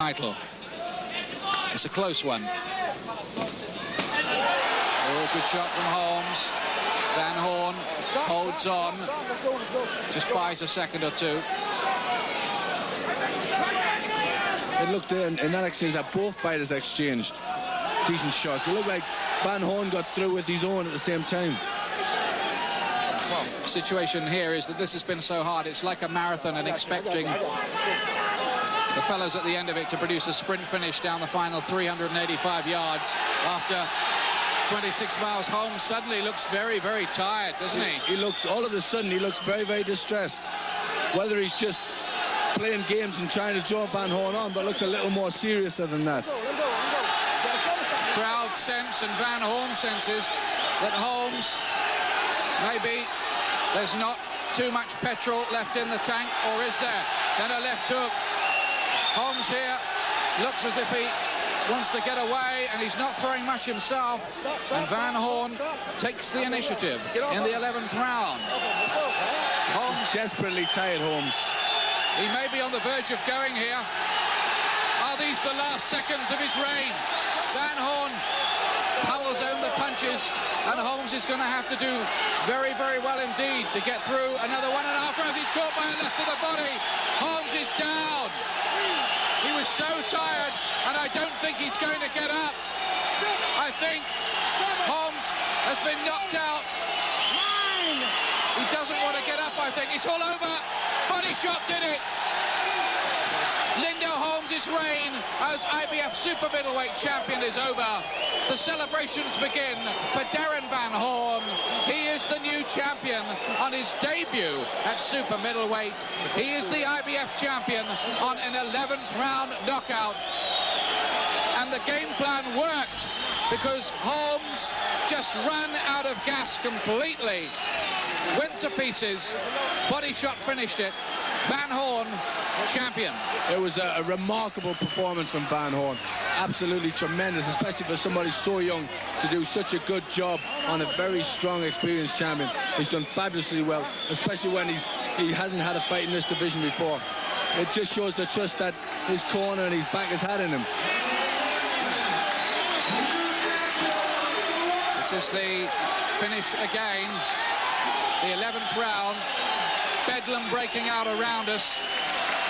Title. It's a close one. Oh, good shot from Holmes. Van Horn holds on. Just buys a second or two. It looked in that exchange that both fighters exchanged decent shots. It looked like Van Horn got through with his own at the same time. Well, the situation here is that this has been so hard. It's like a marathon and expecting the fellows at the end of it to produce a sprint finish down the final 385 yards after 26 miles. Holmes suddenly looks very, very tired, doesn't he? He looks, all of a sudden, he looks very, very distressed. Whether he's just playing games and trying to draw Van Horn on, but looks a little more serious than that. Crowd sense and Van Horn senses that Holmes, maybe there's not too much petrol left in the tank, or is there? Then a left hook. Holmes here looks as if he wants to get away, and he's not throwing much himself. And Van Horn takes the initiative in the 11th round. Holmes desperately tired, Holmes. He may be on the verge of going here. Are these the last seconds of his reign? Van Horn pummels home the punches, and Holmes is going to have to do very, very well indeed to get through another 1.5 rounds. He's caught by a left to the body. Holmes is down. He was so tired, and I don't think he's going to get up. I think Holmes has been knocked out. He doesn't want to get up, I think. It's all over. Body shot did it. Lindo Holmes' reign as IBF super middleweight champion is over. The celebrations begin for Darren Van Horn. He is the new champion on his debut at super middleweight. He is the IBF champion on an 11th round knockout. And the game plan worked because Holmes just ran out of gas completely. Went to pieces. Body shot finished it. Van Horn, champion. It was a remarkable performance from Van Horn. Absolutely tremendous, especially for somebody so young to do such a good job on a very strong, experienced champion. He's done fabulously well, especially when he hasn't had a fight in this division before. It just shows the trust that his corner and his back has had in him. This is the finish again. The 11th round. Bedlam breaking out around us.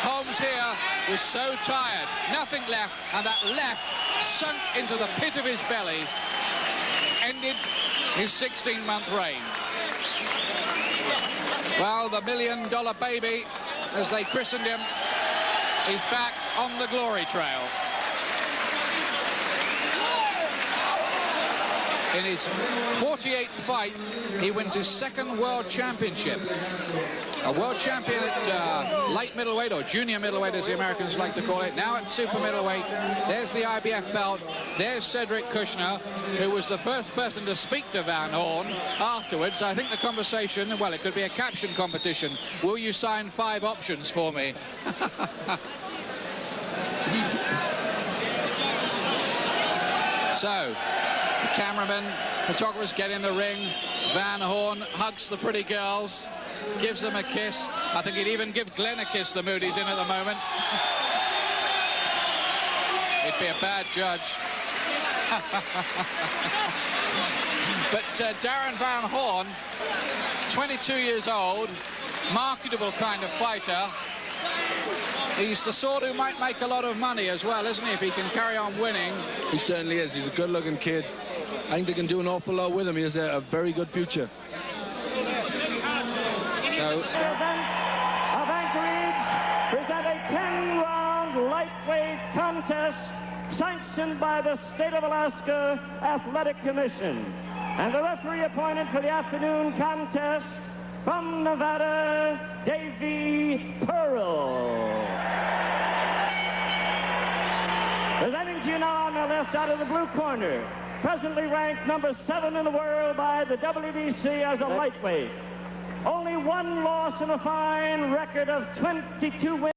Holmes here was so tired, nothing left, and that left sunk into the pit of his belly, ended his 16-month reign. Well, the $1 million baby, as they christened him, is back on the glory trail. In his 48th fight, he wins his second world championship. A world champion at light middleweight, or junior middleweight as the Americans like to call it. Now at super middleweight. There's the IBF belt. There's Cedric Kushner, who was the first person to speak to Van Horn afterwards. I think the conversation, well, it could be a caption competition. Will you sign 5 options for me? So, the cameramen, photographers get in the ring. Van Horn hugs the pretty girls, gives them a kiss. I think he'd even give Glenn a kiss, the mood he's in at the moment. He'd be a bad judge. But Darren Van Horn, 22 years old, marketable kind of fighter. He's the sort who might make a lot of money as well, isn't he, if he can carry on winning? He certainly is. He's a good-looking kid. I think they can do an awful lot with him. He has a very good future. So, of Anchorage present a 10-round lightweight contest sanctioned by the State of Alaska Athletic Commission. And the referee appointed for the afternoon contest from Nevada, Davy Pearl. Presenting to you now on the left out of the blue corner, presently ranked number 7 in the world by the WBC as a lightweight. Only 1 loss and a fine record of 22 wins.